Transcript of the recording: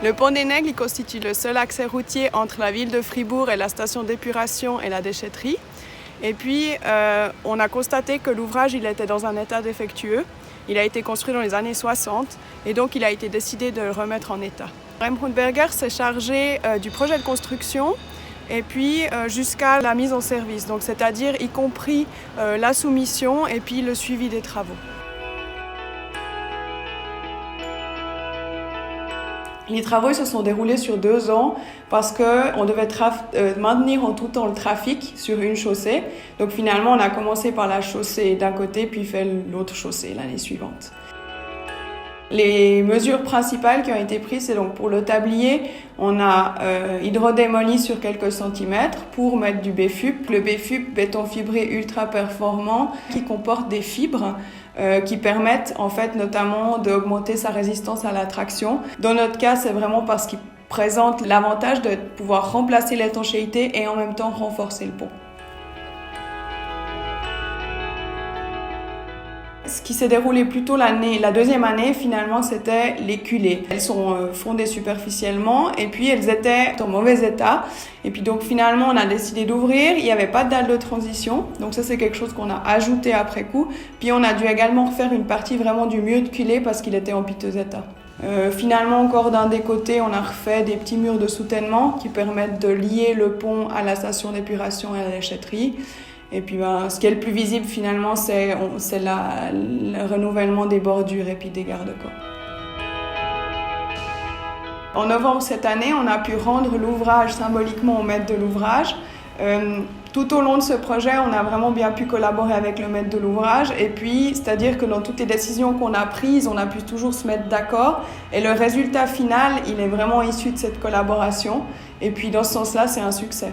Le pont des Nègles constitue le seul accès routier entre la ville de Fribourg et la station d'épuration et la déchetterie. Et puis, on a constaté que l'ouvrage il était dans un état défectueux. Il a été construit dans les années 60 et donc il a été décidé de le remettre en état. Rembrandt Berger s'est chargé du projet de construction et puis jusqu'à la mise en service, donc c'est-à-dire y compris la soumission et puis le suivi des travaux. Les travaux se sont déroulés sur 2 ans parce qu'on devait maintenir en tout temps le trafic sur une chaussée. Donc finalement, on a commencé par la chaussée d'un côté, puis fait l'autre chaussée l'année suivante. Les mesures principales qui ont été prises, c'est donc pour le tablier, on a hydrodémoli sur quelques centimètres pour mettre du BFUP. Le BFUP, béton fibré ultra performant, qui comporte des fibres qui permettent en fait notamment d'augmenter sa résistance à la traction. Dans notre cas, c'est vraiment parce qu'il présente l'avantage de pouvoir remplacer l'étanchéité et en même temps renforcer le pont. Ce qui s'est déroulé plutôt la 2e année, finalement, c'était les culées. Elles sont fondées superficiellement et puis elles étaient en mauvais état. Et puis donc finalement, on a décidé d'ouvrir. Il n'y avait pas de dalle de transition. Donc ça, c'est quelque chose qu'on a ajouté après coup. Puis on a dû également refaire une partie vraiment du mur de culée parce qu'il était en piteux état. Finalement, encore d'un des côtés, on a refait des petits murs de soutènement qui permettent de lier le pont à la station d'épuration et à la déchetterie. Et puis ce qui est le plus visible finalement, c'est le renouvellement des bordures et puis des garde-corps. En novembre cette année, on a pu rendre l'ouvrage symboliquement au maître de l'ouvrage. Tout au long de ce projet, on a vraiment bien pu collaborer avec le maître de l'ouvrage. Et puis, c'est-à-dire que dans toutes les décisions qu'on a prises, on a pu toujours se mettre d'accord. Et le résultat final, il est vraiment issu de cette collaboration. Et puis, dans ce sens-là, c'est un succès.